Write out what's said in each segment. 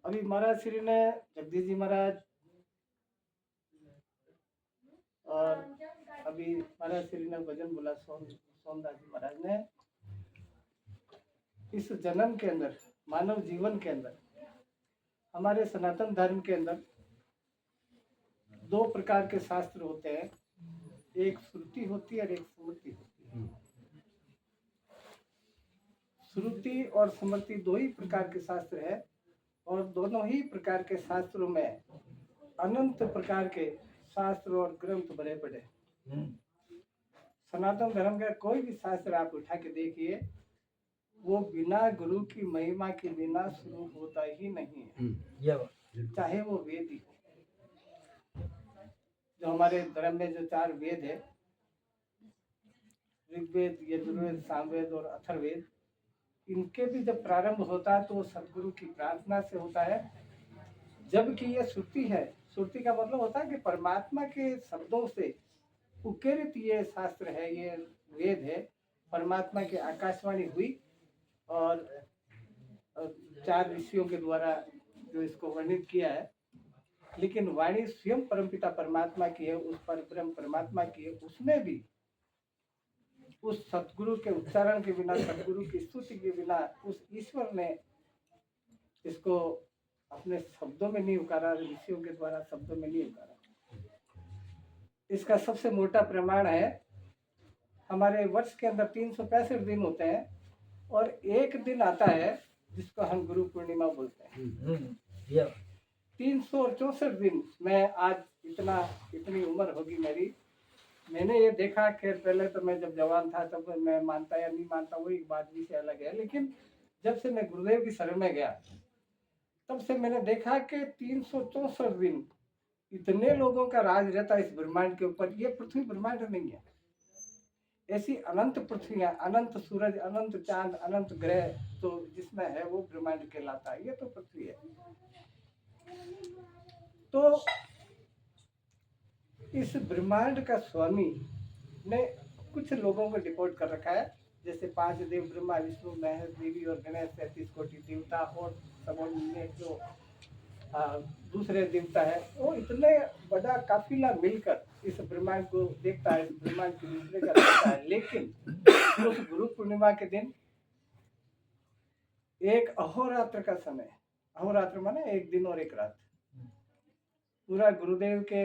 अभी महाराज श्री ने जगदीश जी महाराज और अभी महाराज श्री ने भजन बोला सोमदास जी महाराज ने इस जन्म के अंदर मानव जीवन के अंदर हमारे सनातन धर्म के अंदर दो प्रकार के शास्त्र होते हैं, एक श्रुति होती है और एक स्मृति होती है। श्रुति और स्मृति दो ही प्रकार के शास्त्र है और दोनों ही प्रकार के शास्त्रों में अनंत प्रकार के शास्त्र और ग्रंथ भरे पड़े। सनातन धर्म का कोई भी शास्त्र आप उठा के देखिए, वो बिना गुरु की महिमा के बिना शुरू होता ही नहीं है, चाहे वो वेद ही हो। जो हमारे धर्म में जो 4 वेद है, ऋग्वेद, यजुर्वेद, सामवेद और अथर्ववेद, इनके भी जब प्रारंभ होता है तो वो सदगुरु की प्रार्थना से होता है। जबकि ये श्रुति है, श्रुति का मतलब होता है कि परमात्मा के शब्दों से उकेरित ये शास्त्र है, ये वेद है। परमात्मा की आकाशवाणी हुई और 4 ऋषियों के द्वारा जो इसको वर्णित किया है, लेकिन वाणी स्वयं परमपिता परमात्मा की है, उस परम परमात्मा की है। उसमें भी उस सतगुरु के उच्चारण के बिना, सतगुरु की स्तुति के बिना उस ईश्वर ने इसको अपने शब्दों में नहीं उकारा, ऋषियों के द्वारा शब्दों में नहीं उकारा। इसका सबसे मोटा प्रमाण है, हमारे वर्ष के अंदर 365 दिन होते हैं और एक दिन आता है जिसको हम गुरु पूर्णिमा बोलते हैं। 364 दिन मैं आज इतनी उम्र होगी मेरी, मैंने ये देखा। खैर पहले तो मैं जब जवान था तब मैं मानता या नहीं मानता वो एक बात भी से अलग है, लेकिन जब से मैं गुरुदेव की शरण में गया तब से मैंने देखा कि 364 दिन इतने लोगों का राज रहता है इस ब्रह्मांड के ऊपर। ये पृथ्वी ब्रह्मांड नहीं है, ऐसी अनंत पृथ्वियां, अनंत सूरज, अनंत चांद, अनंत ग्रह तो जिसमें है वो ब्रह्मांड कहलाता है। ये तो पृथ्वी है। तो इस ब्रह्मांड का स्वामी ने कुछ लोगों को डिपोर्ट कर रखा है, जैसे 5 देव, ब्रह्मा, विष्णु, महेश, देवी और गणेश, 33 कोटि देवता और सबों जो दूसरे देवता है, वो इतने बड़ा काफिला मिलकर इस ब्रह्मांड को देखता है, इस ब्रह्मांड की दूसरे का देखता है। लेकिन उस गुरु पूर्णिमा के दिन एक अहोरात्र का समय, अहोरात्र माने एक दिन और एक रात, पूरा गुरुदेव के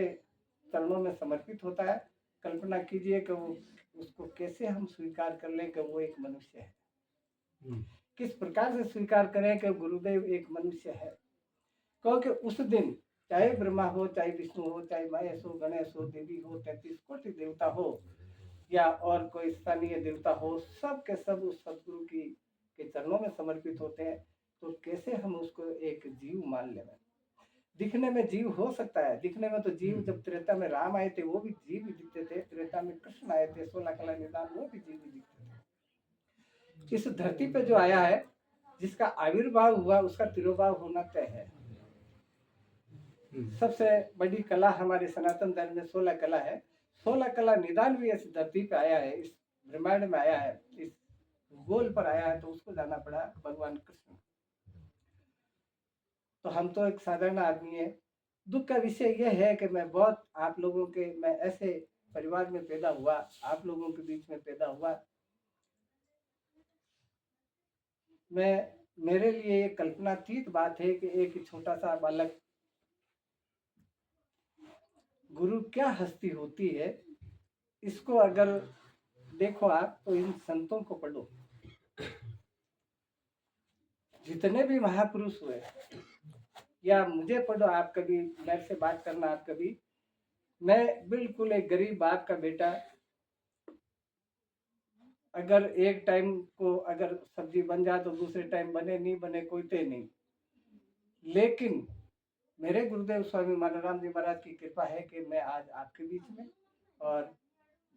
चरणों में समर्पित होता है। कल्पना कीजिए कि वो उसको कैसे हम स्वीकार कर लें कि वो एक मनुष्य है, किस प्रकार से स्वीकार करें कि गुरुदेव एक मनुष्य है। क्योंकि उस दिन चाहे ब्रह्मा हो, चाहे विष्णु हो, चाहे महेश हो, गणेश हो, देवी हो, 33 कोटि देवता हो या और कोई स्थानीय देवता हो, सब के सब उस सदगुरु के चरणों में समर्पित होते हैं। तो कैसे हम उसको एक जीव मान लें? दिखने में जीव हो सकता है, दिखने में तो जीव, जब त्रेता में राम आए थे वो भी जीव ही दिखते थे, त्रेता में कृष्ण आए थे 16 कला निदान, वो भी जीव ही दिखते थे। इस धरती पे जो आया है, जिसका आविर्भाव हुआ, उसका तिरोभाव होना तय है। सबसे बड़ी कला हमारे सनातन धर्म में 16 कला है। 16 कला निदान भी इस धरती पे आया है, इस ब्रह्मांड में आया है, इस गोल पर आया है, तो उसको जाना पड़ा भगवान कृष्ण। तो हम तो एक साधारण आदमी है। दुख का विषय यह है कि मैं ऐसे परिवार में पैदा हुआ, आप लोगों के बीच में पैदा हुआ। मेरे लिए ये कल्पनातीत बात है कि एक छोटा सा बालक, गुरु क्या हस्ती होती है, इसको अगर देखो आप तो इन संतों को पढ़ो। जितने भी महापुरुष हुए, या मुझे पढ़ो, आप कभी मेरे से बात करना, आप कभी, मैं बिल्कुल एक गरीब बाप का बेटा, अगर एक टाइम को अगर सब्जी बन जाए तो दूसरे टाइम बने, नहीं बने कोई तय नहीं। लेकिन मेरे गुरुदेव स्वामी मानवराम जी महाराज की कृपा है कि मैं आज आपके बीच में और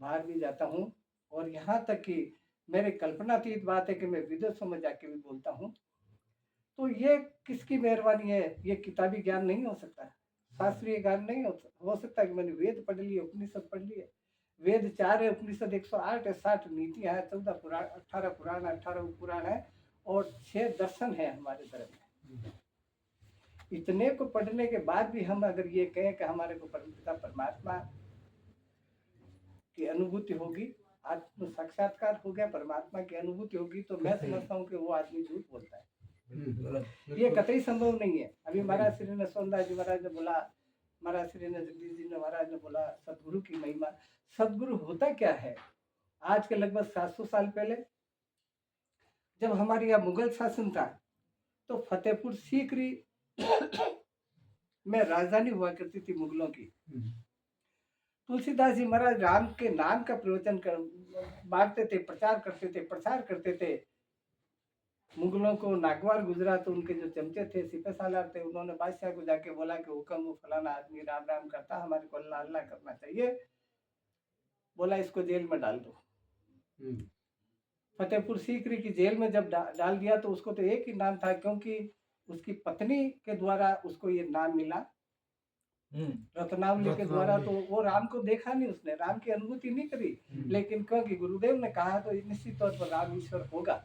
बाहर भी जाता हूँ, और यहाँ तक कि मेरे कल्पनातीत बात है कि मैं विदेशों में जाके भी बोलता हूँ। तो ये किसकी मेहरबानी है? ये किताबी ज्ञान नहीं हो सकता, शास्त्रीय ज्ञान नहीं हो सकता कि मैंने वेद पढ़ लिए, उपनिषद पढ़ लिए। वेद 4 है, उपनिषद 108 है, 60 नीतियां है, 14 पुराण, 18 पुराण, 18 उपपुराण है और 6 दर्शन है हमारे धर्म में। इतने को पढ़ने के बाद भी हम अगर ये कहें कि हमारे को परमपिता परमात्मा की अनुभूति होगी, आत्म साक्षात्कार हो गया, परमात्मा की अनुभूति होगी, तो मैं समझता हूँ कि वो आदमी झूठ बोलता है। ये कतई संभव नहीं है। अभी महाराज श्री ने सोनदास जी महाराज ने बोला, महाराज श्री ने जगदीश जी ने महाराज ने बोला सदगुरु की महिमा। सदगुरु होता क्या है? आज के लगभग 700 साल पहले जब हमारे यहाँ मुगल शासन था, तो फतेहपुर सीकरी में राजधानी हुआ करती थी मुगलों की। तुलसीदास जी महाराज राम के नाम का प्रवचन कर बांटते थे, प्रचार करते थे। मुगलों को नागवार गुजरा तो उनके जो चमचे थे, सिपह सालार थे, उन्होंने बादशाह को जाके बोला कि हुक्म, वो फलाना आदमी राम राम करता, हमारे को अल्लाह अल्लाह करना चाहिए। बोला इसको जेल में डाल दो। फतेहपुर सीकरी की जेल में जब डाल दिया तो उसको तो एक ही नाम था, क्योंकि उसकी पत्नी के द्वारा उसको ये नाम मिला, रत्नावली के द्वारा। तो वो राम को देखा नहीं, उसने राम की अनुभूति नहीं करी, लेकिन क्योंकि गुरुदेव ने कहा तो निश्चित तौर पर राम ईश्वर होगा।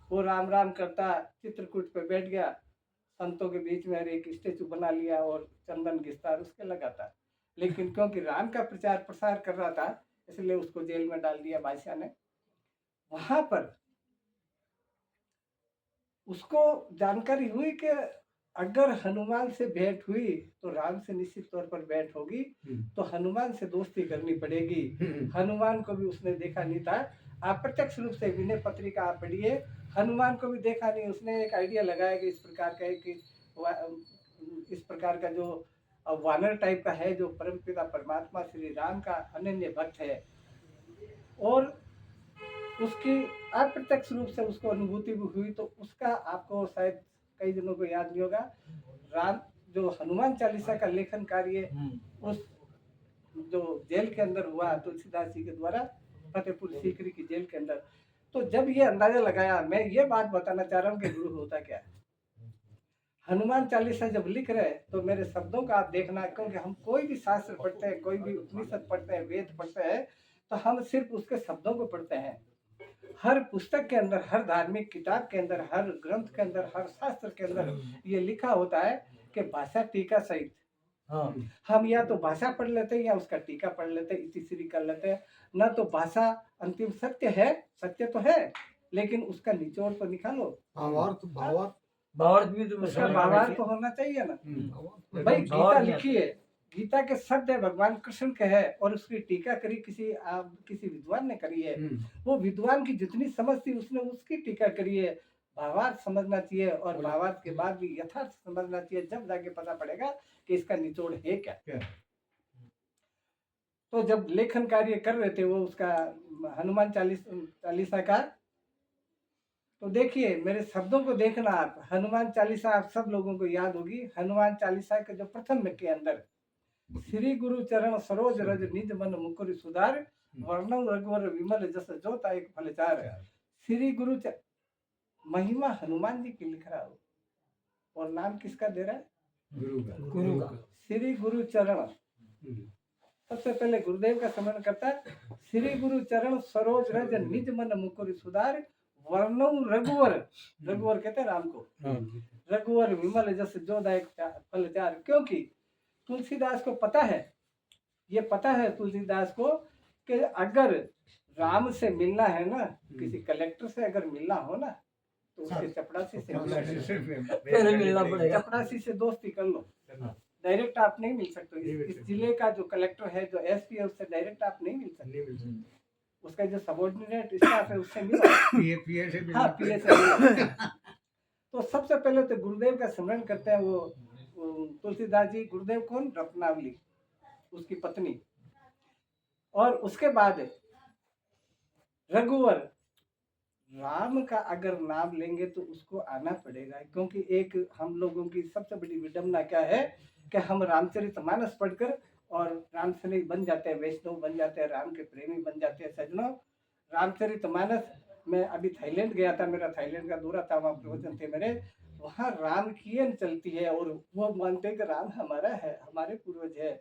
वो राम राम करता चित्रकूट पे बैठ गया, संतों के बीच में एक स्टेचू बना लिया और चंदन घिसता उसके लगाता, लेकिन क्योंकि राम का प्रचार प्रसार कर रहा था इसलिए उसको जेल में डाल दिया बादशाह ने। वहां पर उसको जानकारी हुई कि अगर हनुमान से भेंट हुई तो राम से निश्चित तौर पर भेंट होगी, तो हनुमान से दोस्ती करनी पड़ेगी। हनुमान को भी उसने देखा नहीं था, अप्रत्यक्ष रूप से विनय पत्रिका आप पढ़िए, हनुमान को भी देखा नहीं। उसने एक आइडिया लगाया कि इस प्रकार का इस प्रकार का जो वानर टाइप का है, जो परमपिता परमात्मा श्री राम का अनन्य भक्त है, और उसकी अप्रत्यक्ष रूप से उसको अनुभूति भी हुई। तो उसका आपको शायद कई जनों को याद नहीं होगा, राम जो हनुमान चालीसा का लेखन कार्य उस जो जेल के अंदर हुआ तुलसीदास जी के द्वारा, फतेहपुर सीकरी की जेल के अंदर। तो जब ये अंदाजा लगाया, मैं ये बात बताना चाह रहा हूँ कि गुरु होता क्या है। हनुमान चालीसा जब लिख रहे तो मेरे शब्दों का आप देखना, क्योंकि हम कोई भी शास्त्र पढ़ते हैं, कोई भी उपनिषद पढ़ते हैं, वेद पढ़ते हैं, तो हम सिर्फ उसके शब्दों को पढ़ते हैं। हर पुस्तक के अंदर, हर धार्मिक किताब के अंदर, हर ग्रंथ के अंदर, हर शास्त्र के अंदर ये लिखा होता है कि भाषा टीका सहित। हम या तो भाषा पढ़ लेते हैं या उसका टीका पढ़ लेते हैं, इतिश्री कर लेते हैं। न तो भाषा अंतिम सत्य है, सत्य तो है, लेकिन उसका निचोड़ तो निकालो, भावार्थ भी तो उसका भावार्थ तो होना चाहिए ना। भाई गीता लिखी है, गीता के शब्द है भगवान कृष्ण के है, और उसकी टीका करी किसी विद्वान ने करी है। वो विद्वान की जितनी समझ थी उसने उसकी टीका करी है। भावार्थ समझना चाहिए, और भावार्थ के बाद भी यथार्थ समझना चाहिए, जब जाके पता पड़ेगा कि इसका निचोड़ है क्या। तो जब लेखन कार्य कर रहे थे वो उसका हनुमान चालीसा का, तो देखिए मेरे शब्दों को देखना आप। हनुमान चालीसा आप सब लोगों को याद होगी। हनुमान चालीसा के जो प्रथम के अंदर श्री गुरु चरण सरोज रज निज मन मुकुर सुधार, वर्णव रघुवर विमल जस जोता एक फलचार। श्री गुरु महिमा हनुमान जी की लिख रहा हो, और नाम किसका दे रहा है? गुरु का। श्री गुरु चरण, सबसे पहले गुरुदेव का स्मरण करता है। श्री गुरु चरण सरोज रज निज मन मुकुर सुधार, वर्णव रघुवर, रघुवर कहते हैं राम को, रघुवर विमल जस जोदायक फलचार। क्योंकि तुलसीदास को पता है, ये पता है तुलसीदास को कि अगर राम से मिलना है ना, किसी कलेक्टर से अगर मिलना हो ना, तो उसके चपरासी से मिलना पड़ेगा। चपरासी से दोस्ती कर लो, डायरेक्ट आप नहीं मिल सकते। इस जिले का जो कलेक्टर है, जो एसपी है, उससे डायरेक्ट आप नहीं मिल सकते। उसका जो सबऑर्डिनेट स्टाफ है उससे मिलो, पीए से मिलो। तो सबसे पहले तो गुरुदेव का स्मरण करते हैं वो तुलसीदास जी। गुरुदेव कौन? रत्नावली, उसकी पत्नी। और उसके बाद रघुवर, राम का अगर नाम लेंगे तो उसको आना पड़ेगा, क्योंकि एक हम लोगों की सबसे बड़ी विडंबना क्या है कि हम रामचरितमानस पढ़कर और राम से बन जाते हैं, वैष्णव बन जाते हैं, राम के प्रेमी बन जाते हैं। सजनों, रामचरितमानस में अभी थाईलैंड गया था, मेरा थाईलैंड का दौरा था, वहाँ प्रवचन थे मेरे। वहाँ राम की चलती है, और वो मानते हैं कि राम हमारा है, हमारे पूर्वज है।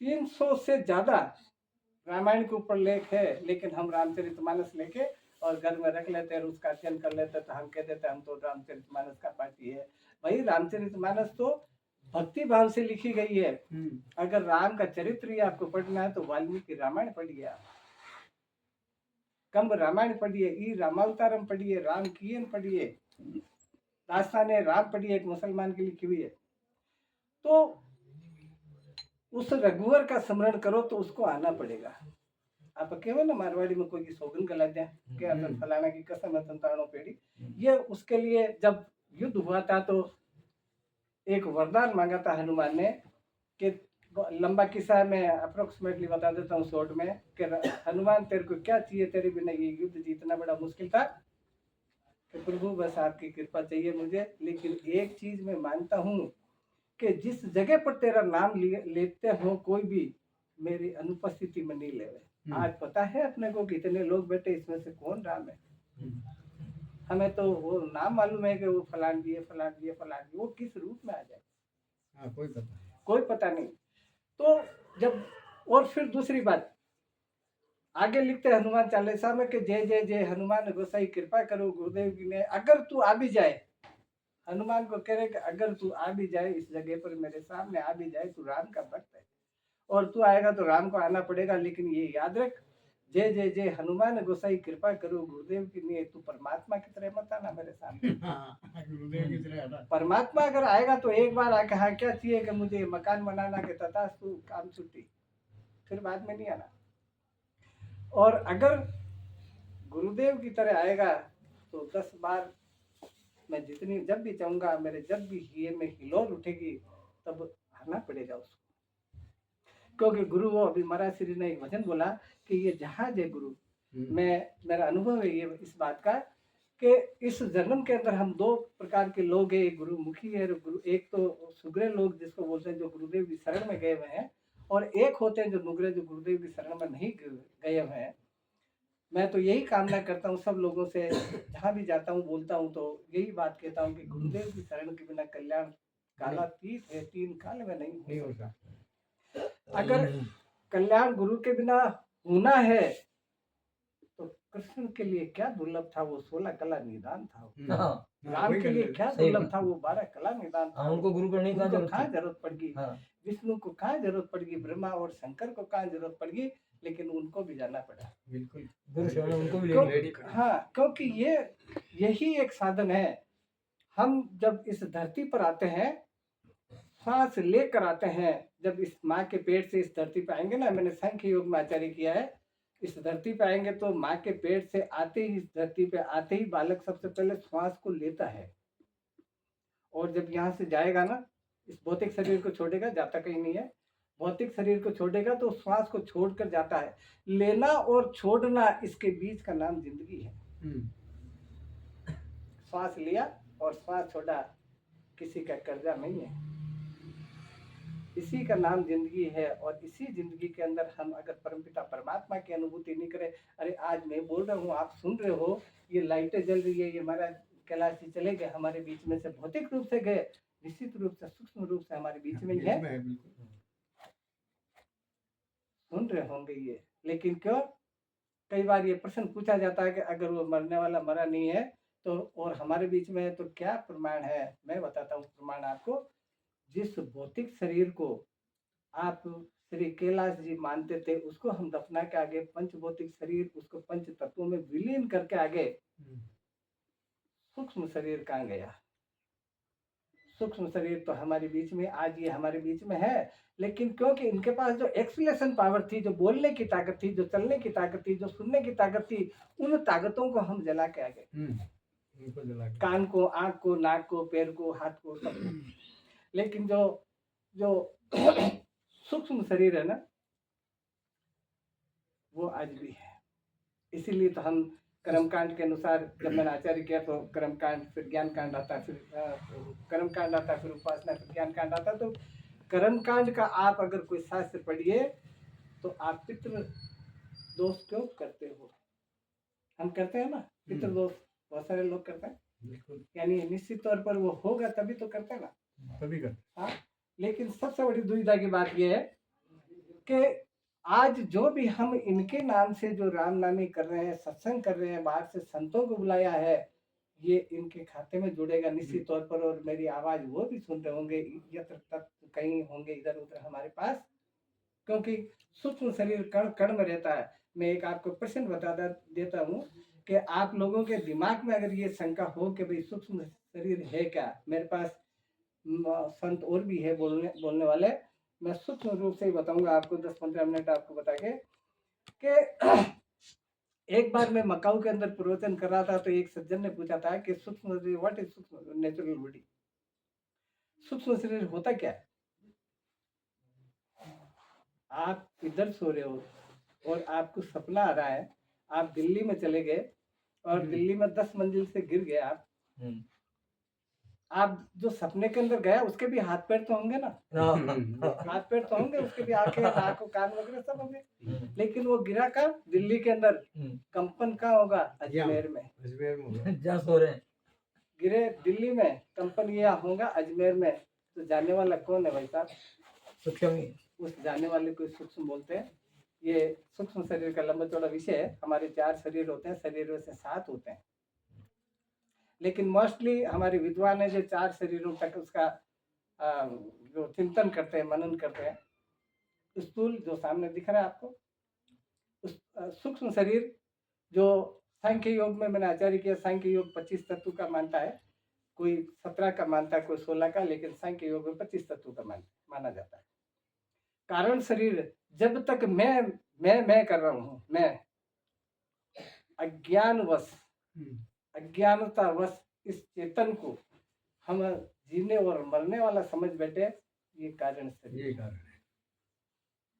300 से ज्यादा रामायण के ऊपर लेख है, लेकिन हम रामचरितमानस लेके और घर में रख लेते हैं, उसका अध्ययन कर लेते, तो हम कह देते हम तो रामचरितमानस का पाठी है। भाई रामचरितमानस तो भक्ति भाव से लिखी गई है। अगर राम का चरित्र ही आपको पढ़ना है तो वाल्मीकि रामायण पढ़िए, आप कंब रामायण पढ़िए, ई रामावतारम पढ़िए, राम कीयन पढ़िए, दास्ताने राम पढ़िए, एक मुसलमान की लिखी हुई है। तो उस रघुवर का स्मरण करो तो उसको आना पड़ेगा। आप केवल ना मारवाड़ी में कोई की सौगन गला दे कि अपन फलाना की कसम है संतानों पेड़ी, ये उसके लिए जब युद्ध हुआ था तो एक वरदान मांगा था हनुमान ने कि लंबा किस्सा है, मैं अप्रोक्सीमेटली बता देता हूँ शॉर्ट में कि हनुमान तेरे को क्या चाहिए, तेरे बिना ये युद्ध जीतना बड़ा मुश्किल था, कि प्रभु बस आपकी कृपा चाहिए मुझे, लेकिन एक चीज मैं मानता हूँ कि जिस जगह पर तेरा नाम लेते हो कोई भी मेरी अनुपस्थिति में नहीं लेवे। आज पता है अपने को कितने लोग बैठे, इसमें से कौन राम है? हमें तो वो नाम मालूम है कि वो फलान जी है, फलान जी है, फलान जी, वो किस रूप में आ जाए कोई पता नहीं। तो जब, और फिर दूसरी बात आगे लिखते हैं हनुमान चालीसा में कि जय जय जय हनुमान गोसाई कृपा करो गुरुदेव की ने, अगर तू आ भी जाए, हनुमान को कह रहे कि अगर तू आ भी जाए इस जगह पर, मेरे सामने आ भी जाए, तू राम का भक्त है और तू आएगा तो राम को आना पड़ेगा, लेकिन ये याद रख जय जय जय हनुमान गोसाई कृपा करो गुरुदेव की नहीं, तू परमात्मा की तरह मत आना मेरे सामने। गुरुदेव की तरह आना। परमात्मा अगर आएगा तो एक बार आके हाँ क्या चाहिए कि मुझे मकान बनाना के तथास्तु काम छुट्टी, फिर बाद में नहीं आना। और अगर गुरुदेव की तरह आएगा तो 10 बार मैं जितनी जब भी चाहूंगा, मेरे जब भी ये में हिलोर उठेगी तब आना पड़ेगा उसको, क्योंकि गुरु वो अभी महाराज श्री ने एक वचन बोला कि ये जहाज है गुरु। मैं, मेरा अनुभव है ये इस बात का कि इस जन्म के अंदर हम दो प्रकार के लोग हैं, गुरुमुखी है गुरु, एक तो सुग्रे लोग जिसको बोलते हैं जो गुरुदेव की शरण में गए हुए हैं, और एक होते हैं जो नुगरे जो गुरुदेव की शरण में नहीं गए हुए हैं। मैं तो यही कामना करता हूँ सब लोगों से, जहाँ भी जाता हूँ बोलता हूँ तो यही बात कहता हूँ कि गुरुदेव की शरण के बिना कल्याण कालातीत है, 3 काल में नहीं होगा। अगर कल्याण गुरु के बिना होना है तो कृष्ण के लिए क्या दुर्लभ था वो 16 कला निदान था, राम के लिए क्या दुर्लभ था वो 12 कला निदान था। उनको गुरु करने की कहाँ जरूरत पड़गी, विष्णु को कहाँ जरूरत पड़गी, ब्रह्मा और शंकर को कहाँ जरूरत पड़गी, लेकिन उनको भी जाना पड़ा। बिल्कुल गुरु उनको भी हाँ, क्योंकि ये यही एक साधन है। हम जब इस धरती पर आते हैं, सांस लेकर आते हैं, जब इस माँ के पेट से इस धरती पे आएंगे ना, मैंने सांख्य योग में आचार्य किया है, इस धरती पे आएंगे तो माँ के पेट से आते ही, इस धरती पे आते ही बालक सबसे पहले श्वास को लेता है, और जब यहाँ से जाएगा ना, इस भौतिक शरीर को छोड़ेगा, जाता कहीं नहीं है, भौतिक शरीर को छोड़ेगा तो श्वास को छोड़कर जाता है। लेना और छोड़ना इसके बीच का नाम जिंदगी है। श्वास लिया और श्वास छोड़ा, किसी का कर्जा नहीं है, इसी का नाम जिंदगी है। और इसी जिंदगी के अंदर हम अगर परमपिता परमात्मा की अनुभूति नहीं करें, अरे आज मैं बोल रहा हूँ, आप सुन रहे हो, ये लाइटें जल रही है, ये हमारा कैलाश जी चले गए हमारे बीच में से, भौतिक रूप से गए, निश्चित रूप से सूक्ष्म रूप से हमारे बीच में ही है, सुन रहे होंगे ये। लेकिन क्यों, कई बार ये प्रश्न पूछा जाता है कि अगर वो मरने वाला मरा नहीं है तो और हमारे बीच में है तो क्या प्रमाण है? मैं बताता हूँ प्रमाण आपको। जिस भौतिक शरीर को आप श्री कैलाश जी मानते थे, उसको हम दफना के आगे पंच भौतिक शरीर, उसको पंच तत्वों में विलीन करके आगे सूक्ष्म शरीर कहाँ गया? सूक्ष्म शरीर तो हमारे बीच में, आज ये हमारे बीच में है, लेकिन क्योंकि इनके पास जो एक्सलेशन पावर थी, जो बोलने की ताकत थी, जो चलने की ताकत थी, जो सुनने की ताकत थी, उन ताकतों को हम जला के आ गए, कान को, आंख को, नाक को, पैर को, हाथ को, सबको। लेकिन जो जो सूक्ष्म शरीर है ना, वो आज भी है। इसीलिए तो हम कर्मकांड के अनुसार, जब मैंने आचार्य किया तो कर्मकांड, फिर ज्ञान कांड आता, फिर कर्मकांड आता, फिर उपासना, फिर ज्ञान कांड आता। तो कर्मकांड का आप अगर कोई शास्त्र पढ़िए तो आप पितृ दोष क्यों करते हो? हम करते हैं ना पितृ दोष, बहुत सारे लोग करते हैं, यानी निश्चित तौर पर वो होगा तभी तो करते हैं ना, तभी करते। हाँ, लेकिन सबसे बड़ी दुविधा की बात यह है कि आज जो भी हम इनके नाम से जो राम नामी कर रहे हैं, सत्संग कर रहे हैं, बाहर से संतों को बुलाया है, ये इनके खाते में जुड़ेगा निश्चित तौर पर। और मेरी आवाज वो भी सुन रहे होंगे, यत्र तत्र कहीं होंगे इधर उधर हमारे पास, क्योंकि सूक्ष्म शरीर कण कण में रहता है। मैं एक आपको प्रश्न बता देता हूँ कि आप लोगों के दिमाग में अगर ये शंका हो कि भाई सूक्ष्म शरीर है क्या, मेरे पास संत और भी है बोलने वाले, मैं सूक्ष्म रूप से ही बताऊंगा आपको, 10-15 मिनट आपको बता के कि एक बार मैं मकाऊ के अंदर प्रवचन कर रहा था, तो एक सज्जन ने पूछा था कि सूक्ष्म शरीर, व्हाट इज सूक्ष्म नेचुरल बॉडी, सूक्ष्म शरीर होता क्या है? आप इधर सो रहे हो और आपको सपना आ रहा है, आप दिल्ली में चले गए और दिल्ली में 10 मंजिल से गिर गए आप जो सपने के अंदर गया उसके भी हाथ पैर तो होंगे ना, हाथ पैर तो होंगे, उसके भी आंखें नाक कान वगैरह सब होंगे, लेकिन वो गिरा कब? दिल्ली के अंदर। कंपन कहाँ होगा? अजमेर में। जहाँ सो रहे हैं गिरे दिल्ली में, कंपन ये होगा अजमेर में। तो जाने वाला कौन है भाई साहब? सूक्ष्म। उस जाने वाले को सूक्ष्म बोलते हैं। ये सूक्ष्म शरीर का लंबा चौड़ा विषय है। हमारे 4 शरीर होते हैं, शरीरों से 7 होते हैं, लेकिन मोस्टली हमारे विद्वान है जो 4 शरीरों तक उसका जो चिंतन करते हैं, मनन करते हैं। स्थूल जो सामने दिख रहा है आपको, उस सूक्ष्म शरीर जो सांख्य योग में मैंने आचार्य किया, सांख्य योग 25 तत्व का मानता है, कोई 17 का मानता है, कोई 16 का, लेकिन सांख्य योग में 25 तत्व का माना जाता है। कारण शरीर जब तक मैं कर रहा हूँ, मैं अज्ञानतावश इस चेतन को हम जीने और मरने वाला समझ बैठे, ये कारण शरीर, ये कारण है,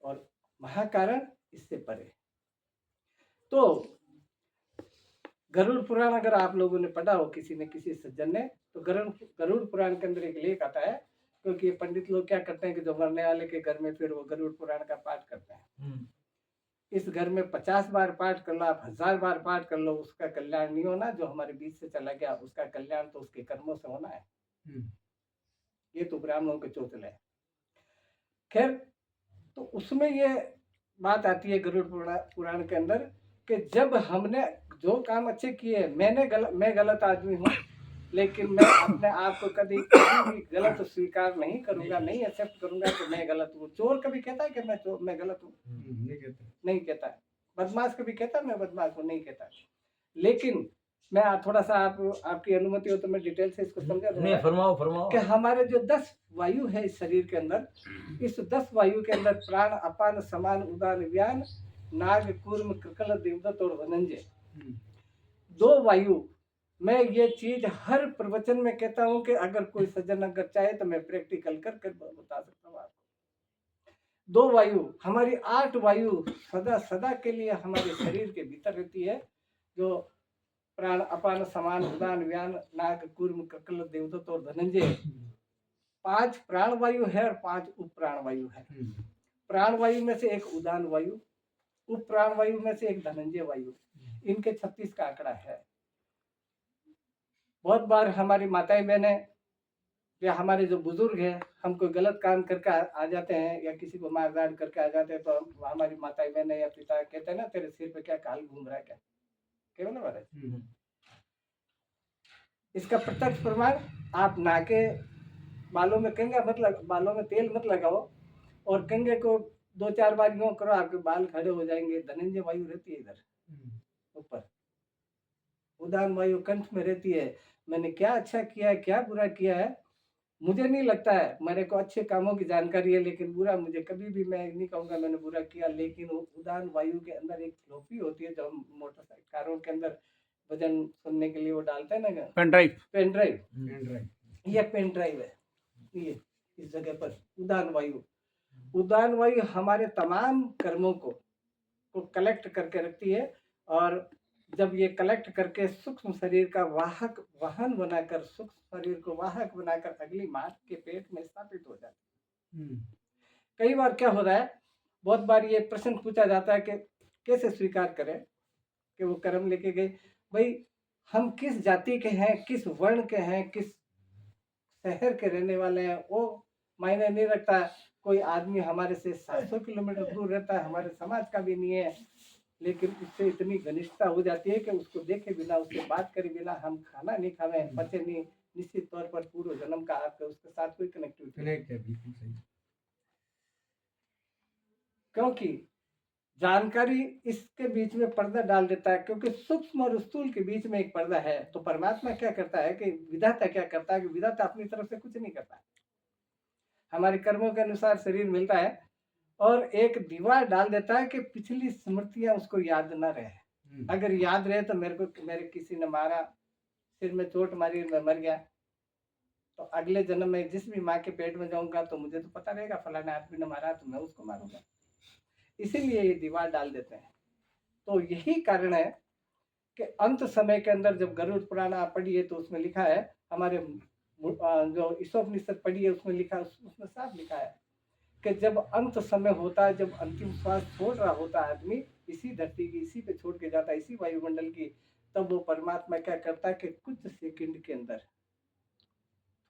और महाकारण इससे परे। तो गरुड़ पुराण अगर आप लोगों ने पढ़ा हो, किसी ने किसी सज्जन ने, तो गरुड़ पुराण के अंदर एक लेख आता है, क्योंकि पंडित लोग क्या करते हैं कि जो मरने वाले के घर में फिर वो गरुड़ पुराण का पाठ करते हैं। इस घर में 50 बार पाठ कर लो, आप 1000 बार पाठ कर लो, उसका कल्याण नहीं होना। जो हमारे बीच से चला गया उसका कल्याण तो उसके कर्मों से होना है। ये तो ब्राह्मणों के चौचले है। खैर, तो उसमें ये बात आती है गरुड़ पुराण के अंदर कि जब हमने जो काम अच्छे किए, मैं गलत आदमी हूँ, लेकिन मैं अपने आप को कभी भी गलत स्वीकार नहीं करूंगा, नहीं एक्सेप्ट करूंगा कि मैं गलत हूँ। चोर कभी कहता है कि मैं गलत हूँ? नहीं कहता है। बदमाश कभी कहता है मैं बदमाश हूँ? नहीं कहता। लेकिन मैं थोड़ा सा आपकी अनुमति हो तो मैं डिटेल से इसको समझा दूंगा। फरमाओ। कि हमारे जो 10 वायु है इस शरीर के अंदर, इस 10 वायु के अंदर प्राण, अपान, समान, उदान, व्यान, नाग, कूर्म, कृकल, देवदत्त और धनंजय, 2 वायु। मैं ये चीज हर प्रवचन में कहता हूं कि अगर कोई सज्जन अगर चाहे तो मैं प्रैक्टिकल कर बता सकता हूँ आपको। 2 वायु, हमारी 8 वायु सदा के लिए हमारे शरीर के भीतर रहती है, जो प्राण, अपान, समान, उदान, व्यान, नाग, कूर्म, कृकल, देवदत्त और धनंजय। 5 प्राण वायु है और 5 उप प्राण वायु है। प्राण वायु में से एक उदान वायु, उप प्राण वायु में से एक धनंजय वायु। इनके 36 का आंकड़ा है। बहुत बार हमारी माताएं बहनें या हमारे जो बुजुर्ग हैं, हम कोई गलत काम करके आ जाते हैं या किसी को मार दाड़ करके आ जाते हैं, तो हमारी माताएं बहनें या पिता कहते हैं ना, तेरे सिर पे क्या काल घूम रहा है, क्या केवल ना महाराज। इसका प्रत्यक्ष प्रमाण आप नाके बालों में कंघा बालों में तेल मत लगाओ और कंघे को 2-4 बार यूं करो, आपके बाल खड़े हो जाएंगे। धनंजय वायु रहती है इधर ऊपर, उदान वायु कंठ में रहती है। मैंने क्या अच्छा किया है, क्या बुरा किया है, मुझे नहीं लगता है। मेरे को अच्छे कामों की जानकारी है, लेकिन बुरा मुझे कभी भी, मैं नहीं कहूंगा मैंने बुरा किया। लेकिन उदान वायु के अंदर एक फ्लॉपी होती है, जो हम मोटरसाइकिल कारों के अंदर वजन सुनने के लिए वो डालते हैं ना, पेन ड्राइव, ये पेन ड्राइव है। ये इस जगह पर उदान वायु हमारे तमाम कर्मों को कलेक्ट करके रखती है, और जब ये कलेक्ट करके सूक्ष्म शरीर का वाहन बनाकर, सूक्ष्म शरीर को वाहक बनाकर अगली मां के पेट में स्थापित हो जाती है। कई बार क्या हो रहा है, बहुत बार ये प्रश्न पूछा जाता है कि कैसे स्वीकार करें कि वो कर्म लेके गए। भाई, हम किस जाति के हैं, किस वर्ण के हैं, किस शहर के रहने वाले हैं, वो मायने नहीं रखता है। कोई आदमी हमारे से 700 किलोमीटर दूर रहता है, हमारे समाज का भी नहीं है, लेकिन उससे इतनी घनिष्ठता हो जाती है कि उसको देखे बिना, उससे बात करे बिना हम खाना नहीं खावे, पचे नहीं, निश्चित तौर पर पूर्व जन्म का आपके उसके साथ कोई कनेक्टिविटी, कनेक्ट है, बिल्कुल सही। क्योंकि जानकारी इसके बीच में पर्दा डाल देता है, क्योंकि सूक्ष्म और स्थूल के बीच में एक पर्दा है। तो परमात्मा क्या करता है कि विधाता क्या करता है कि विधाता अपनी तरफ से कुछ नहीं करता है, हमारे कर्मों के अनुसार शरीर मिलता है और एक दीवार डाल देता है कि पिछली स्मृतियां उसको याद ना रहे। अगर याद रहे तो मेरे किसी ने मारा, सिर में चोट मारी, मैं मर गया, तो अगले जन्म में जिस भी माँ के पेट में जाऊंगा तो मुझे तो पता रहेगा फलाने आदमी ने मारा तो मैं उसको मारूंगा, इसीलिए ये दीवार डाल देते हैं। तो यही कारण है कि अंत समय के अंदर जब गरुड़ पुराण आप पढ़िए तो उसमें लिखा है, हमारे जो ईशोपनिषद पढ़िए उसमें लिखा, उसमें साफ लिखा है कि जब अंत समय होता है, जब अंतिम श्वास छोड़ रहा होता है आदमी, इसी धरती की, इसी पे छोड़ के जाता है, इसी वायुमंडल की, तब वो परमात्मा क्या करता है कि कुछ सेकंड के अंदर,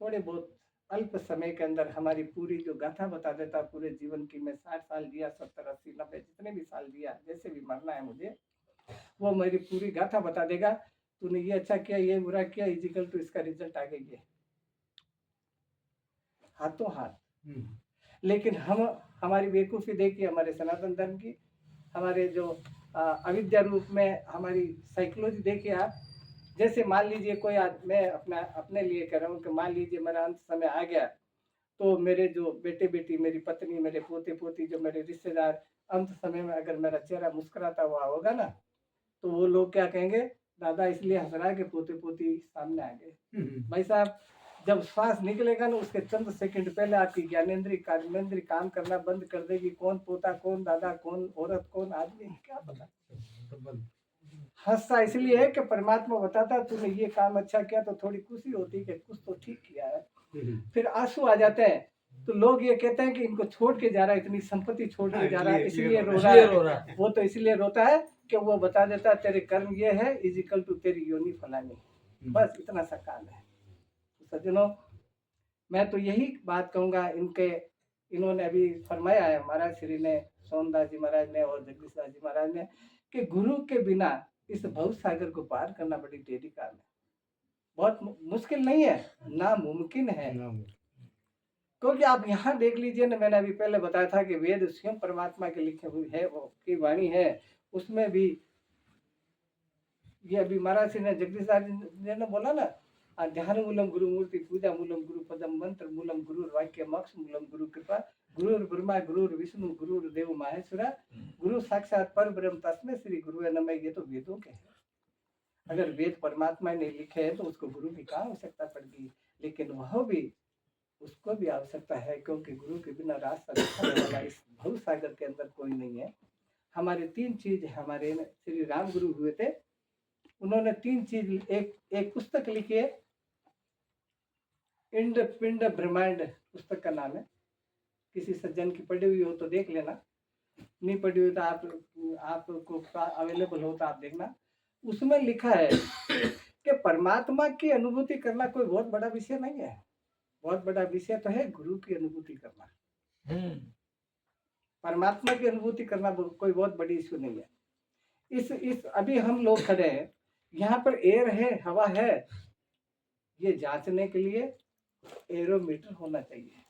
थोड़े बहुत अल्प समय के अंदर हमारी पूरी जो गाथा बता देता है पूरे जीवन की, मैं 60 साल जिया, 70, 80, 90 जितने भी साल जिया, जैसे भी मरना है मुझे, वो मेरी पूरी गाथा बता देगा, तूने ये अच्छा किया, ये बुरा किया, इजिकल तो इसका रिजल्ट आ गई है, हाथों हाथ। लेकिन हम, हमारी बेवकूफ़ी देखिए, हमारे सनातन धर्म की, हमारे जो अविद्या रूप में हमारी साइकोलॉजी देखिए आप। जैसे मान लीजिए कोई मैं अपने लिए कह रहा हूँ कि मान लीजिए मेरा अंत समय आ गया, तो मेरे जो बेटे बेटी, मेरी पत्नी, मेरे पोते पोती, जो मेरे रिश्तेदार, अंत समय में अगर मेरा चेहरा मुस्कुराता हुआ होगा ना, तो वो लोग क्या कहेंगे, दादा इसलिए हंस रहा है कि पोते पोती सामने आ गए। भाई साहब, जब श्वास निकलेगा ना उसके चंद सेकंड पहले आपकी ज्ञानेंद्री कर्मेंद्री काम करना बंद कर देगी, कौन पोता, कौन दादा, कौन औरत, कौन आदमी, क्या पता। हंसता इसलिए है कि परमात्मा बताता तूने ये काम अच्छा किया, तो थोड़ी खुशी होती कि कुछ तो ठीक किया है। फिर आंसू आ जाते हैं, तो लोग ये कहते हैं कि इनको छोड़ के जा रहा है, इतनी संपत्ति छोड़ के जा रहा है, इसलिए रो रहा है। वो तो इसलिए रोता है कि वो बता देता है तेरे कर्म ये है, इजिकल टू तेरी योनि फलानी, बस इतना सा काम है। तो सज्जनों, मैं तो यही बात कहूंगा, इन्होंने अभी फरमाया है महाराज श्री ने, सोमदास जी महाराज ने और जगदीश दास जी महाराज ने, कि गुरु के बिना इस भव सागर को पार करना बड़ी टेढ़ी काम है, बहुत मुश्किल नहीं है, नामुमकिन है। क्योंकि आप यहाँ देख लीजिए ना, मैंने अभी पहले बताया था कि वेद स्वयं परमात्मा के लिखे हुई है, वो की वाणी है, उसमें भी ये अभी महाराज श्री ने, जगदीश दास जी ने बोला ना, ध्यान मूलम गुरु मूर्ति, पूजा मूलम गुरु पदम, मंत्र मूलम गुरु वाक्य, मोक्ष मूलम गुरु कृपा, गुरुर ब्रह्मा गुरुर विष्णु गुरुर देव माहेश्वरा, गुरु साक्षात पर ब्रह्म तस्मै श्री गुरुवे नमः। ये तो वेदों के हैं। अगर वेद परमात्मा ने लिखे हैं तो उसको गुरु की कहाँ आवश्यकता पड़ती, लेकिन वह भी, उसको भी आवश्यकता है, क्योंकि गुरु के बिना रास्ता दिखाने वाला इस भव सागर के अंदर कोई नहीं है। हमारे 3 चीज, हमारे श्री राम गुरु हुए थे, उन्होंने 3 चीज, एक पुस्तक लिखी है, इंड पिंड ब्रह्मांड पुस्तक का नाम है, किसी सज्जन की पढ़ी हुई हो तो देख लेना, नहीं पढ़ी हुई तो आपको अवेलेबल हो तो आप देखना। उसमें लिखा है कि परमात्मा की अनुभूति करना कोई बहुत बड़ा विषय नहीं है, बहुत बड़ा विषय तो है गुरु की अनुभूति करना। परमात्मा की अनुभूति करना कोई बहुत बड़ी इश्यू नहीं है। इस अभी हम लोग खड़े हैं, यहाँ पर एयर है, हवा है, ये जांचने के लिए एरोमीटर होना चाहिए,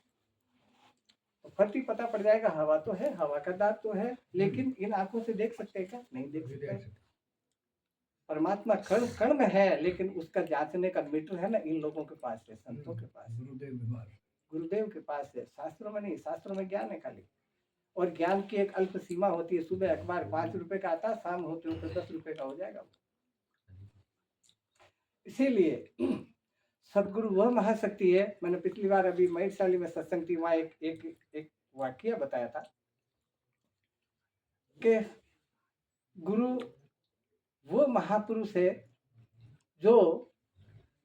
तो फर्क ही पता पड़ जाएगा। हवा तो है, हवा का दाब तो है, लेकिन इन आंखों से देख सकते हैं क्या? नहीं देख सकते। परमात्मा कण कण में है, लेकिन उसका जांचने का मीटर है ना इन लोगों के पास है, संतों के पास, गुरुदेव के पास है, शास्त्रों में नहीं। शास्त्रों में ज्ञान है खाली, और ज्ञान की एक अल्प सीमा होती है। सुबह अखबार 5 रुपए का आता है, शाम होते होते 10 रुपए का हो जाएगा। इसीलिए सदगुरु वह महाशक्ति है। मैंने पिछली बार अभी महेशशाली में सत्संग थी, वहां एक वाक्य बताया था कि गुरु वो महापुरुष है जो,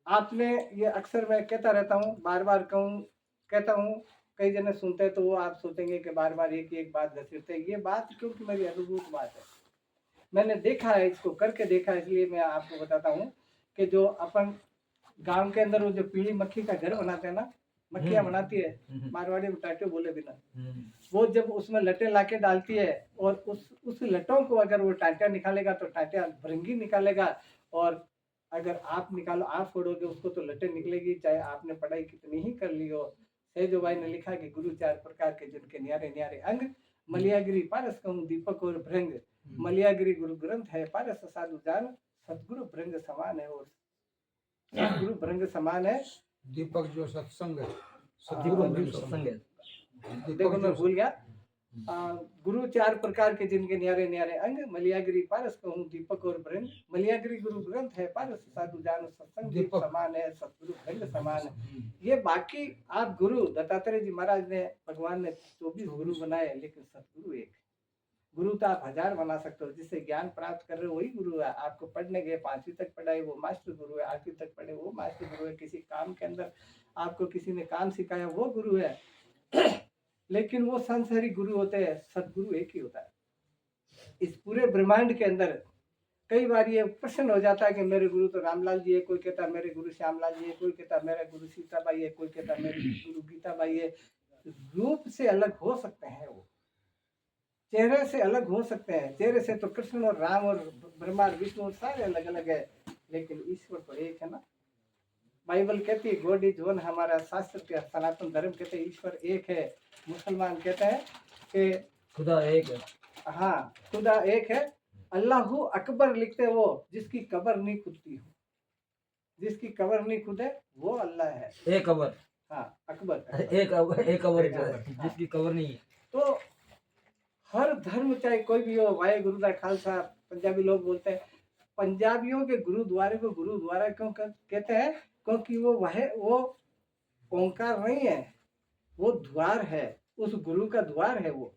आपने ये अक्सर मैं कहता रहता हूँ, बार बार कहता हूँ, कई जने सुनते हैं तो वो आप सोचेंगे कि बार बार एक एक बात घसीटते हैं। ये बात क्योंकि मेरी अनुभूत बात है, मैंने देखा है, इसको करके देखा है, इसलिए मैं आपको बताता हूँ कि जो अपन गांव के अंदर वो जो पीली मक्खी का घर बनाते हैं ना, मक्खियां बनाती है, मारवाड़ी में टाटो बोले बिना। हम्म, वो जब उसमें लटे लाके डालती है और उस लटों को अगर वो टाटिया निकालेगा तो टाटिया भृंगी निकालेगा, और अगर आप निकालो, आप फोड़ोगे उसको तो लटे निकलेगी, चाहे आपने पढ़ाई कितनी ही कर ली हो। सेजो भाई ने लिखा कि गुरु चार प्रकार के जिनके न्यारे न्यारे अंग, मलियागिरी पारस कहूँ दीपक और भृंग, मलियागिरी गुरु ग्रंथ है पारस साधु जान, सतगुरु भृंग समान है, और सतगुरु भृंग समान है। दीपक जो सत्संग है, दीपक सतगुरु जो सत्संग है। देखो मैं भूल गया। गुरु चार प्रकार के जिनके न्यारे न्यारे अंग, मलियागिरी पारस कहूँ दीपक और भृंग, मलियागिरी गुरु ग्रंथ है पारस साधु जान, सत्संग दीप दीपक। समान है, सतगुरु भृंग समान है। ये बाकी आप गुरु दत्तात्रेय जी महाराज ने, भगवान ने 24 गुरु बनाए, लेकिन सतगुरु एक। गुरु तो आप 1000 बना सकते हो, जिससे ज्ञान प्राप्त कर रहे हो वही गुरु है। आपको पढ़ने गए 5वीं तक पढ़ाई वो मास्टर गुरु है, 8वीं तक पढ़े वो मास्टर गुरु है, किसी काम के अंदर आपको किसी ने काम सिखाया वो गुरु है। लेकिन वो संसारी गुरु होते हैं, सदगुरु एक ही होता है। इस पूरे ब्रह्मांड के अंदर कई बार ये प्रश्न हो जाता है कि मेरे गुरु तो रामलाल जी है, कोई कहता है मेरे गुरु श्यामलाल जी है, कोई कहता है मेरा गुरु सीताबाई है, कोई कहता है मेरे गुरु गीताबाई है। रूप से अलग हो सकते हैं, वो चेहरे से अलग हो सकते हैं, चेहरे से तो कृष्ण और राम और ब्रह्मा और विष्णु सारे अलग अलग है, लेकिन ईश्वर तो एक है ना। बाइबल कहती है गॉड इज वन, हमारा शास्त्र के सनातन धर्म कहते हैं ईश्वर एक है। मुसलमान कहते हैं कि खुदा एक है। हाँ खुदा एक है। अल्लाहू अकबर लिखते वो जिसकी कब्र नहीं खुदती हो, जिसकी कब्र नहीं खुदे वो अल्लाह है। एक अबर, हाँ अकबर, एक अबर जो है, जिसकी कबर नहीं है। तो हर धर्म चाहे कोई भी हो, वाहे गुरु दा खालसा पंजाबी लोग बोलते हैं। पंजाबियों के गुरुद्वारे को गुरुद्वारा क्यों कहते हैं? क्योंकि वो ओंकार नहीं है, वो द्वार है, उस गुरु का द्वार है वो,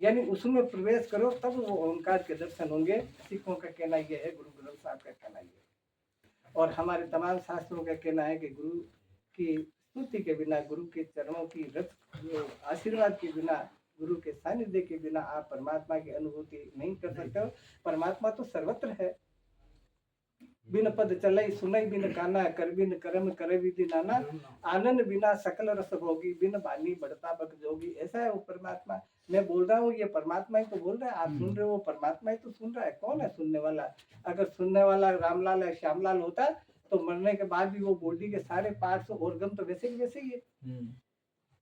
यानी उसमें प्रवेश करो तब वो ओंकार के दर्शन होंगे। सिखों का कहना यह है, गुरु ग्रंथ साहब का कहना यह है, और हमारे तमाम शास्त्रों का कहना है कि गुरु की स्तुति के बिना, गुरु के चरणों की रथ आशीर्वाद के बिना, गुरु के सानिध्य के बिना आप परमात्मा की अनुभूति नहीं कर सकते हो। परमात्मा तो सर्वत्र है। बिन पद चलई सुनई बिन काना, कर बिन कर्म करे विधि नाना, आनंद बिना सकल रस भोगी, बिन बानी बढ़ता बक जोगी। ऐसा है वो परमात्मा। मैं बोल रहा हूँ, ये परमात्मा ही तो बोल रहा है, आप सुन रहे हो, परमात्मा ही तो सुन रहा है। कौन है सुनने वाला? अगर सुनने वाला रामलाल या श्यामलाल होता तो मरने के बाद भी वो बॉडी के सारे पार्ट्स ऑर्गन तो वैसे ही है।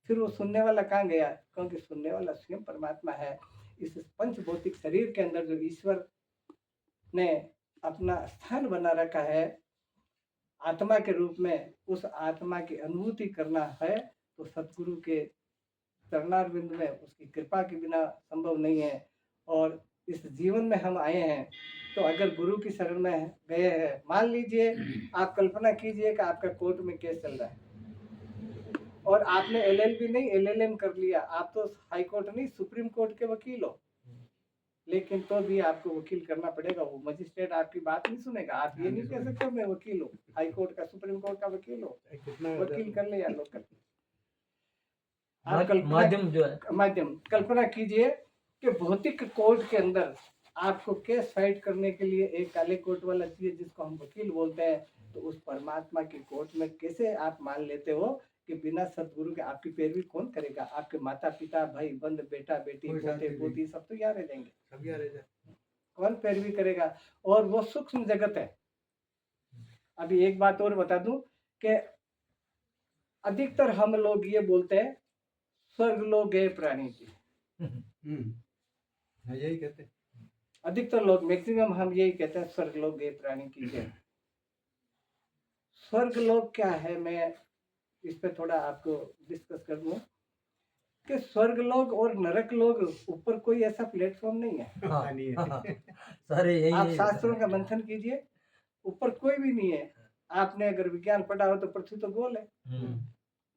फिर वो सुनने वाला कहाँ गया? क्योंकि सुनने वाला स्वयं परमात्मा है। इस पंच भौतिक शरीर के अंदर जो ईश्वर ने अपना स्थान बना रखा है आत्मा के रूप में, उस आत्मा की अनुभूति करना है तो सतगुरु के चरणारविंद में उसकी कृपा के बिना संभव नहीं है। और इस जीवन में हम आए हैं तो अगर गुरु की शरण में गए हैं, मान लीजिए आप कल्पना कीजिए कि आपका कोर्ट में केस चल रहा है और आपने LLB नहीं LLM कर लिया, आप तो हाई कोर्ट नहीं सुप्रीम कोर्ट के वकील हो, लेकिन तो भी आपको वकील करना पड़ेगा। वो मजिस्ट्रेट आपकी बात नहीं सुनेगा। आप ये नहीं कह सकते मैं वकील हूँ, हाई कोर्ट का सुप्रीम कोर्ट का वकील हो, वकील कर ले या लोकल। आप माध्यम जो है, माध्यम कल्पना कीजिए कि भौतिक कोर्ट के अंदर आपको केस फाइट करने के लिए एक काले कोर्ट वाला चाहिए जिसको हम वकील बोलते हैं। तो उस परमात्मा की कोर्ट में कैसे आप मान लेते हो कि बिना सतगुरु के आपकी पैरवी कौन करेगा? आपके माता पिता, भाई बंद, बेटा बेटी, पोते पोती सब तो यहाँ रह जाएंगे, कौन पैरवी करेगा? और वो सूक्ष्म जगत है। अभी एक बात और बता दूं कि अधिकतर हम लोग ये बोलते हैं स्वर्ग लोग गए प्राणी जी, यही कहते हैं। अधिकतर लोग मैक्सिमम हम यही कहते हैं स्वर्ग लोग गए प्राणी की जय। स्वर्ग लोग क्या है, मैं इस पे थोड़ा आपको डिस्कस कर दूं कि स्वर्ग लोग और नरक लोग ऊपर कोई ऐसा प्लेटफॉर्म नहीं है। सारे यही आप है। शास्त्रों का मंथन कीजिए, ऊपर कोई भी नहीं है। आपने अगर विज्ञान पढ़ा हो तो पृथ्वी तो गोल है।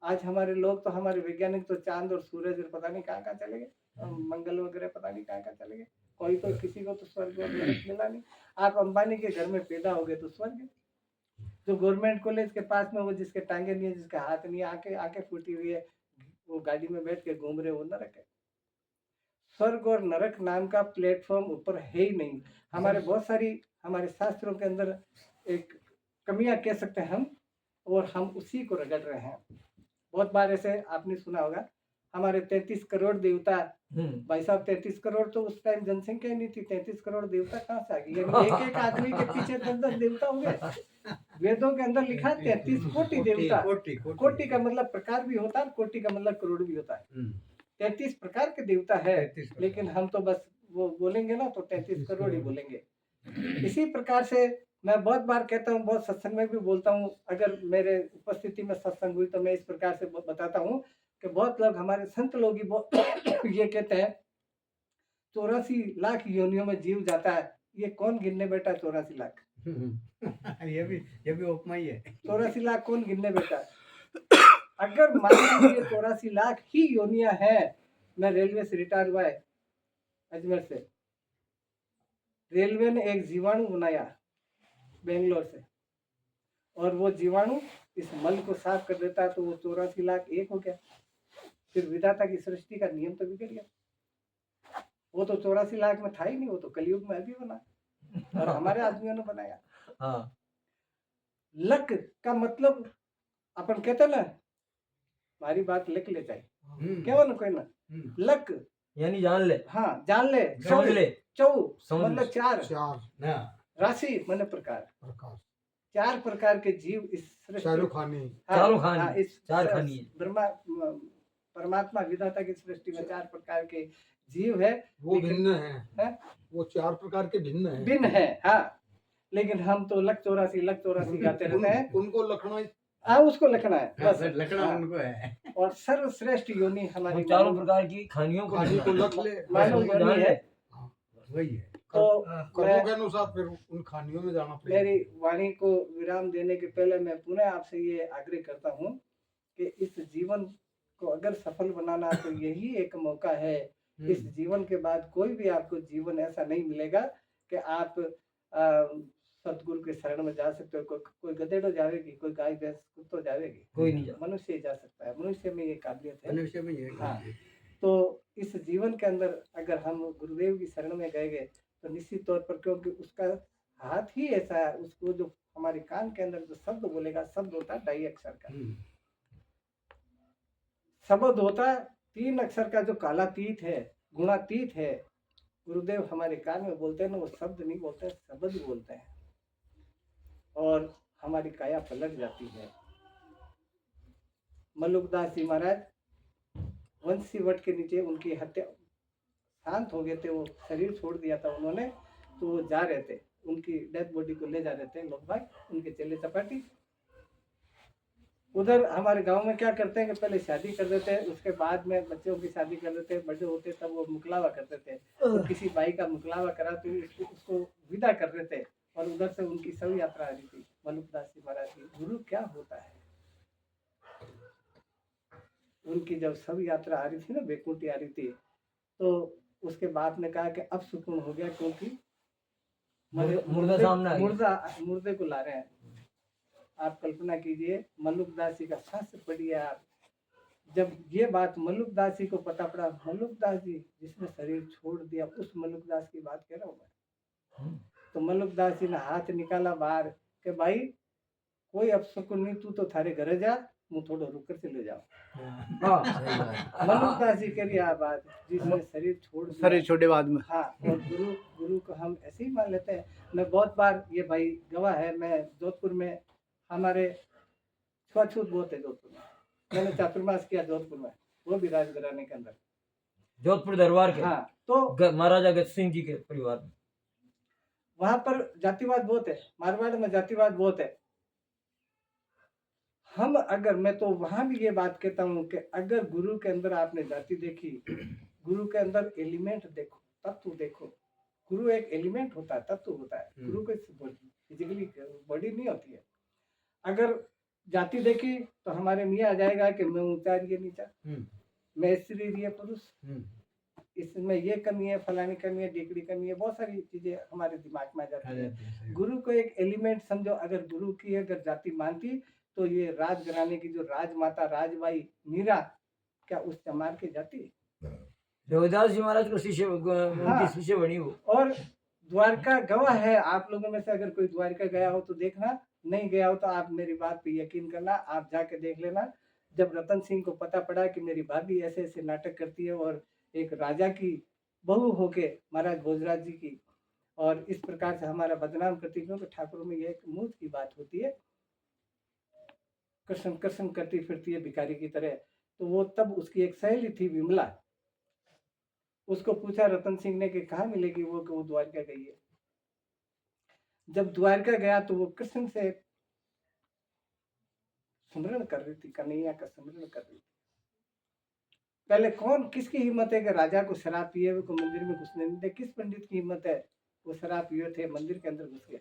आज हमारे लोग तो, हमारे वैज्ञानिक तो चांद और सूरज और पता नहीं कहाँ कहाँ चले गए, मंगल वगैरह पता नहीं कहाँ कहाँ चले गए। कोई तो किसी को तो स्वर्ग और नरक मिला नहीं। आप अंबानी के घर में पैदा हो गए तो स्वर्ग है। जो गवर्नमेंट कॉलेज के पास में वो जिसके टांगे नहीं है, जिसके हाथ नहीं है, आंखें फूटी हुई है, वो गाड़ी में बैठ के घूम रहे, वो नरक है। स्वर्ग और नरक नाम का प्लेटफॉर्म ऊपर है ही नहीं। हमारे बहुत सारी हमारे शास्त्रों के अंदर एक कमियां कह सकते हैं हम, और हम उसी को रगड़ रहे हैं। बहुत बार ऐसे आपने सुना होगा, हमारे 33 करोड़ देवता, भाई साहब 33 करोड़ तो उस टाइम जनसंख्या ही नहीं थी, 33 करोड़ देवता कहाँ से आ गई? यानी एक एक आदमी के पीछे 10-10 देवता होंगे। वेदों के अंदर लिखा 33 कोटि देवता। कोटि का मतलब प्रकार भी होता है, कोटि का मतलब करोड़ भी होता है। 33 प्रकार के देवता है, 33 प्रकार। लेकिन हम तो बस वो बोलेंगे ना तो 33 करोड़ ही बोलेंगे। इसी प्रकार से मैं बहुत बार कहता हूँ, बहुत सत्संग में भी बोलता हूँ, अगर मेरे उपस्थिति में सत्संग हुई तो मैं इस प्रकार से बताता हूँ कि बहुत लोग, हमारे संत लोग ही ये कहते हैं 84 लाख योनियों में जीव जाता है। ये कौन गिनने बैठा 84 लाख? ये भी उपमा ही है। 84 लाख कौन गिनने बैठा? अगर मान लीजिए 84 लाख ही योनियां हैं। मैं रेलवे से रिटायर हुआ है, अजमेर से। रेलवे ने एक जीवाणु बनाया बेंगलोर से, और वो जीवाणु इस मल को साफ कर देता है, तो वो 84 लाख एक हो गया। फिर विधाता की सृष्टि का नियम तो बिगड़ गया। वो तो 84 लाख में था ही नहीं, वो तो कलयुग में अभी बना और हमारे आदमियों ने बनाया। हाँ, लक का मतलब अपन कहते ना, हमारी बात लिख ले जाए, क्या ना कोई ना लक, यानी जान ले, हाँ जान ले, समझ ले, चौ समझ मतलब चार, राशि मन प्रकार, प्रकार, 4 प्रकार के जीव इस सृष्टि, चारों खाने, चारों खानी, हाँ, इस चार खानी है। ब्रह्मा परमात्मा विधाता की सृष्टि में 4 प्रकार के जीव है। वो भिन्न है, है? वो 4 प्रकार के भिन्न है, भिन्न है, हाँ। लेकिन हम तो लक 84 गाते रहते हैं। उनको लखना, हाँ, उसको लखना है बस, लखना हाँ। उनको है। और सर्वश्रेष्ठ योनि हमारी हम चारों प्रकार की खानियों को खाने को लख ले, मानव को योनि है। हाँ, वही है। तो कर्मों के अनुसार फिर उन खानियों में जाना पड़ेगा। मेरी वाणी को विराम देने के पहले मैं पुनः आपसे ये आग्रह करता हूँ कि इस जीवन को अगर सफल बनाना तो यही एक मौका है। इस जीवन के बाद कोई भी आपको जीवन ऐसा नहीं मिलेगा कि आप सतगुरु के शरण में जा सकते हो। कोई गधेड़ो जाएगी, कोई गाय भैंस कुत्तो जाएगी, कोई नहीं जा। मनुष्य ही जा सकता है। मनुष्य में ये काबिलियत है। मनुष्य में ये हाँ। तो इस जीवन के अंदर अगर हम गुरुदेव की शरण में गए तो निश्चित तौर पर, क्योंकि उसका हाथ ही ऐसा है, उसको जो हमारे कान के अंदर जो शब्द बोलेगा, शब्द होता है 2.5 अक्षर का शब्द होता है। 3 अक्षर का जो कालातीत है, गुणातीत है, गुरुदेव हमारे कान में बोलते हैं ना, वो शब्द नहीं बोलते, शब्द बोलते हैं, और हमारी काया पलट जाती है। मल्लुकदास जी महाराज वंशी वट के नीचे उनकी हत्या, शांत हो गए थे, वो शरीर छोड़ दिया था उन्होंने, तो वो जा रहे थे, उनकी डेथ बॉडी को ले जा रहे थे लोग भाई, उनके चेले चपाटी। उधर हमारे गांव में क्या करते हैं कि पहले शादी कर देते हैं, उसके बाद में बच्चों की शादी कर देते हैं, बड़े होते तब वो मुकलावा करते थे। तो किसी भाई का मुकलावा करा तो उसको विदा कर देते, और उधर से उनकी शव यात्रा आ रही थी मल्लुकदास जी महाराज की। गुरु क्या होता है, उनकी जब शव यात्रा आ रही थी ना, बैकुंठी आ रही थी, तो उसके बाप ने कहा कि अब सुकून हो गया, क्योंकि मुर्दा सामने आ गया। मुर्दे को ला रहे हैं। आप कल्पना कीजिए, मल्लुकदास जी का शास्त्र पढ़िए आप। जब ये बात मल्लुकदास जी को पता पड़ा, मल्लुकदास जी जिसने शरीर छोड़ दिया, उस मल्लुकदास की बात कह रहा हूँ मैं। तो मल्लुकदास जी ने हाथ निकाला बाहर कि भाई कोई अपशकुन नहीं, तू तो थारे घर जा, मैं थोड़ा रुक कर चले जाओ। मल्लुकदास जी कह रही बात, जिसने शरीर छोड़े बाद में। हाँ, और गुरु को हम ऐसे ही मान लेते हैं। मैं बहुत बार, ये भाई गवाह है, मैं जोधपुर में, हमारे छुआछूत बहुत है जोधपुर में, मैंने चातुर्मास किया जोधपुर में, वो भी राजघराने के अंदर, जोधपुर दरबार के। हाँ, तो महाराजा गज सिंह जी के परिवार में वहां पर जातिवाद बहुत है, मारवाड़ में जातिवाद बहुत है। हम अगर, मैं तो वहां भी ये बात कहता हूँ कि अगर गुरु के अंदर आपने जाति देखी, गुरु के अंदर एलिमेंट देखो, तत्व देखो। गुरु एक एलिमेंट होता है, तत्व होता है। गुरु को फिजिकली बॉडी नहीं होती है। अगर जाति देखी तो हमारे मियाँ आ जाएगा कि मैं ऊंचा, ये नीचा, मैं स्त्री, ये पुरुष, इसमें ये कमी है, फलानी कमी है, डिग्री कमी है, बहुत सारी चीजें हमारे दिमाग में आ जाती है। गुरु को एक एलिमेंट समझो। अगर गुरु की अगर जाति मानती तो ये राजघराने की जो राजमाता राजबाई मीरा, क्या उस चमार की जाति? रविदास जी महाराज को शिष्य, उनकी शिष्य बनी वो। और द्वारका गवाह है। आप लोगों में से अगर कोई द्वारका गया हो तो देखना, नहीं गया हो तो आप मेरी बात पे यकीन करना, आप जाके देख लेना। जब रतन सिंह को पता पड़ा कि मेरी भाभी ऐसे ऐसे नाटक करती है और एक राजा की बहू होके महाराज भोजराज जी की, और इस प्रकार से हमारा बदनाम करती, क्योंकि ठाकुर में ये एक मुंह की बात होती है, कृष्ण कृष्ण करती फिरती है भिखारी की तरह। तो वो तब उसकी एक सहेली थी विमला, उसको पूछा रतन सिंह ने कि कहाँ मिलेगी वो, कि वो द्वारका गई है। जब द्वारका गया तो वो कृष्ण से स्मरण कर रही थी, कन्हैया का स्मरण कर रही थी। पहले कौन, किसकी हिम्मत है कि राजा को शराब पिए हुए को मंदिर में घुसने नहीं दे? किस पंडित की हिम्मत है? वो शराब पिए थे, मंदिर के अंदर घुस गए,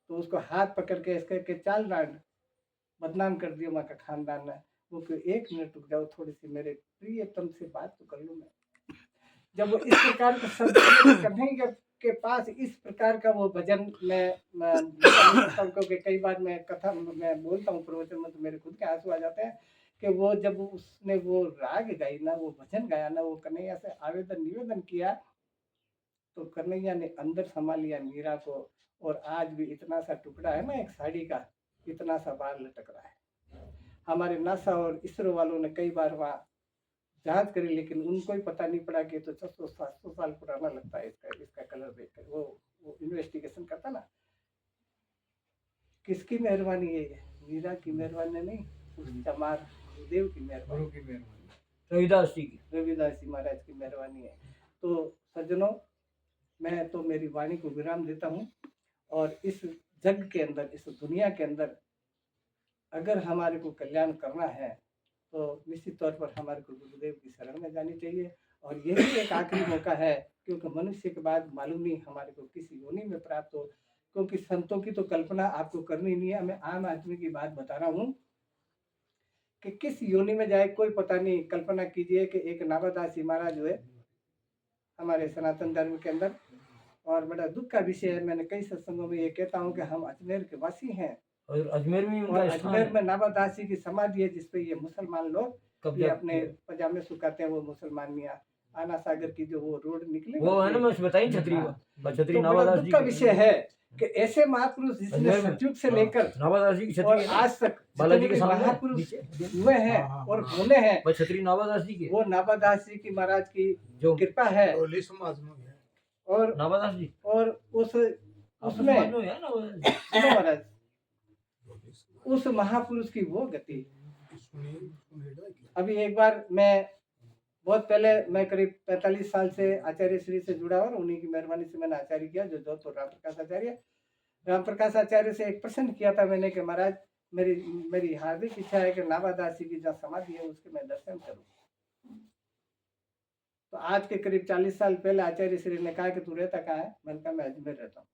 तो उसको हाथ पकड़ के इसके के चाल डांड बदनाम कर दिया वहाँ का खानदान ने। वो कि 1 मिनट रुक जाओ, थोड़ी सी मेरे प्रियतम से बात तो कर लूँ मैं। जब वो इस प्रकार के शब्द कन्हैया के पास इस प्रकार का वो भजन मैं क्योंकि कई बार मैं कथा मैं बोलता हूँ प्रवचन में, तो मेरे खुद के आंसू आ जाते हैं कि वो जब उसने वो राग गाई ना, वो भजन गाया ना, वो कन्हैया से आवेदन निवेदन किया, तो कन्हैया ने अंदर समा लिया मीरा को। और आज भी इतना सा टुकड़ा है ना एक साड़ी का, इतना सा बाल लटक रहा है। हमारे नासा और इसरो वालों ने कई बार वहाँ जांच करी, लेकिन उनको ही पता नहीं पड़ा कि तो 600-700 साल पुराना लगता है इसका कलर देखकर। वो इन्वेस्टिगेशन करता ना। किसकी मेहरबानी है ये? मीरा की मेहरबानी नहीं, उस चमार गुरुदेव की मेहरबानी, गुरु की मेहरबानी, रविदास जी की। रविदास जी महाराज की मेहरबानी है। तो सज्जनों, मैं तो मेरी वाणी को विराम देता हूँ, और इस जग के अंदर, इस दुनिया के अंदर अगर हमारे को कल्याण करना है तो निश्चित तौर पर हमारे को गुरुदेव की शरण में जानी चाहिए। और यही एक आखिरी मौका है, क्योंकि मनुष्य के बाद मालूम नहीं हमारे को किस योनि में प्राप्त हो, क्योंकि संतों की तो कल्पना आपको करनी नहीं है। मैं आम आदमी की बात बता रहा हूँ कि किस योनि में जाए कोई पता नहीं। कल्पना कीजिए कि एक नाभादास जी महाराज हुए हमारे सनातन धर्म के अंदर, और बड़ा दुख का विषय है। मैंने कई सत्संगों में ये कहता हूँ कि हम अजमेर के वासी हैं, और अजमेर में और उनका स्थान अजमेर है। में नाभादास जी की समाधि है, जिसपे ये मुसलमान लोग ये कब्जा अपने पजामे सुखाते हैं। वो मुसलमान मियाँ आना सागर की जो वो रोड निकली वो है ना, मैं बताई छतरी हाँ। छतरी तो बड़ा नाभादास दुख जी का की। विषय है कि ऐसे महापुरुष जिसने अजमेर में, सतयुग से लेकर नाभादास जी की और छतरी है ना, आज तक बालाजी जितने के भी सामने महापुरुष नीचे। हुए हैं और होने हैं, वो छतरी नाभादास जी की है। वो नाभादास जी की महाराज की जो कृपा है। टोली समाज में है। और नाभादास जी और आपके उसमें समाज में है ना वो। सुनो महाराज, टोली समाज। उस महापुरुष की वो गति। सुनेगा क्या? अभी एक बार मैं बहुत पहले, मैं करीब 45 साल से आचार्य श्री से जुड़ा और उन्हीं की मेहरबानी से मैंने आचार्य किया, जो जोधपुर राम प्रकाश आचार्य से एक प्रश्न किया था मैंने कि महाराज मेरी हार्दिक इच्छा है कि नाभादास जी की जहाँ समाधि है उसके मैं दर्शन करूं। तो आज के करीब 40 साल पहले आचार्य श्री ने कहा कि तू रहता कहाँ है? मैंने कहा मैं अजमेर रहता हूँ।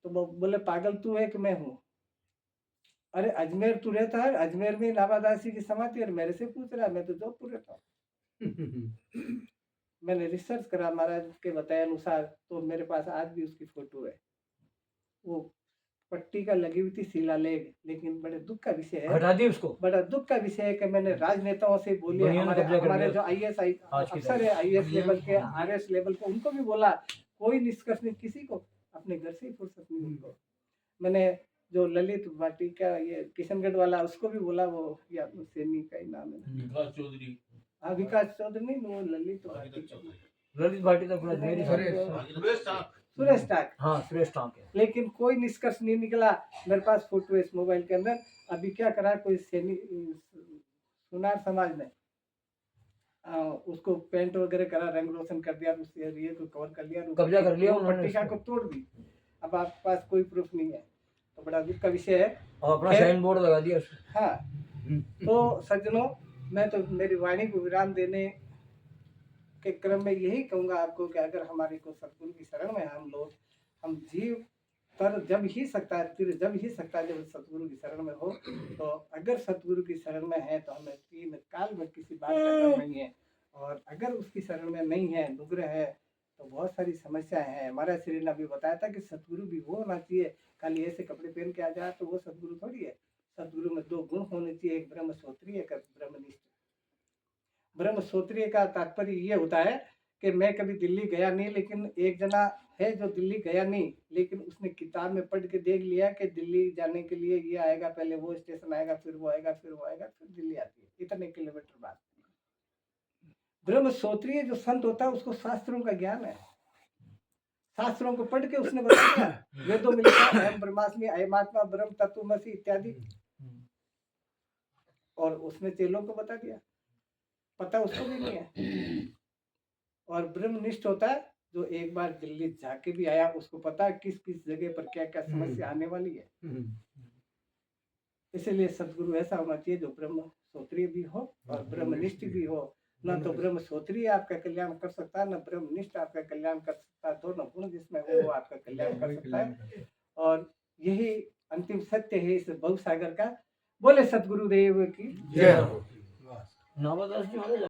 तो वो बोले पागल तू है कि मैं हूँ? अरे अजमेर तू रहता है, अजमेर में नाभादास जी की समाधि, और मेरे से पूछ रहा है, मैं तो जोधपुर रहता हूँ। मैंने रिसर्च करा महाराज के बताए अनुसार, तो मेरे पास आज भी उसकी फोटो है। वो पट्टी का लगी हुई थी शिलालेख, लेकिन बड़े दुख का विषय है, हटा दी उसको। बड़ा दुख का विषय है कि मैंने राजनेताओं से बोले, दुनिया ने कब्जा कर हमारे लिया। जो आईएएस आज की अफसर है, आईएएस लेवल के, आरएस लेवल के, उनको भी बोला, कोई निष्कर्ष नहीं, किसी को अपने घर से ही फुर्सत नहीं उनको। मैंने जो ललित वाटिका ये किशनगढ़ वाला, उसको भी बोला, वो या सैनी का ही नाम है, विकास चौधरी। हाँ विकास चौधरी नहीं, वो ललित वाटिका, ललित भाटी तक पूरा मेरी सुरेश टाक, हाँ सुरेश टांक है। लेकिन कोई निष्कर्ष नहीं निकला। मेरे पास फोटो है इस मोबाइल के अंदर। अभी क्या करा, कोई सैनी सुनार समाज ने उसको पेंट वगैरह करा, रंग रोशन कर दिया, उसके एरिया को कवर कर लिया, कब्जा कर लिया उन्होंने पट्टिका को तोड़ दी। अब आपके पास कोई प्रूफ नहीं है, तो बड़ा दुख का विषय है। और अपना साइन बोर्ड लगा दिया उसको। हाँ, तो सज्जनों, मैं तो मेरी वाणी को विराम देने के क्रम में यही कहूँगा आपको कि अगर हमारे को सतगुरु की शरण में हम लोग, हम जीव तर जब ही सकता है, फिर जब ही सकता है जब सतगुरु की शरण में हो। तो अगर सतगुरु की शरण में है तो हमें 3 काल में किसी बात का डर नहीं है, और अगर उसकी शरण में नहीं है, अनुग्रह है, तो बहुत सारी समस्याएं हैं। हमारा श्री ने अभी बताया था कि सतगुरु भी वो होना चाहिए, खाली ऐसे कपड़े पहन के आ जाए तो वो सतगुरु थोड़ी है। सतगुरु में 2 गुण होने चाहिए, एक ब्रह्मश्रोत्रिय, एक ब्रह्मनिष्ठ। ब्रह्मश्रोत्रिय का तात्पर्य ये होता है कि मैं कभी दिल्ली गया नहीं, लेकिन एक जना है जो दिल्ली गया नहीं, लेकिन उसने किताब में पढ़ के देख लिया कि दिल्ली जाने के लिए ये आएगा, पहले वो स्टेशन आएगा, फिर वो आएगा, फिर वो आएगा, फिर दिल्ली आती है, इतने किलोमीटर बाद। ब्रह्म श्रोत्रिय जो संत होता है उसको शास्त्रों का ज्ञान है, शास्त्रों को पढ़ के उसने बता दिया, वेदों में लिखा अहम ब्रह्मास्मि अयमात्मा ब्रह्म तत्वमसि इत्यादि, और उसने चेलों को बता दिया, पता उसको भी नहीं है। और ब्रह्मनिष्ठ होता है जो एक बार दिल्ली जाके भी आया, उसको पता है किस किस जगह पर क्या क्या समस्या आने वाली है। इसलिए सदगुरु ऐसा होना चाहिए जो ब्रह्म श्रोत्रिय भी हो और ब्रह्मनिष्ठ भी हो। न तो ब्रह्म श्रोत्रिय आपका कल्याण कर सकता है, न ब्रह्मनिष्ठ आपका कल्याण कर सकता है, दोनों गुण जिसमें हो वो आपका कल्याण कर सकता है। और यही अंतिम सत्य है इस भवसागर का। बोले सदगुरुदेव की जय हो। नवदास जी महाराज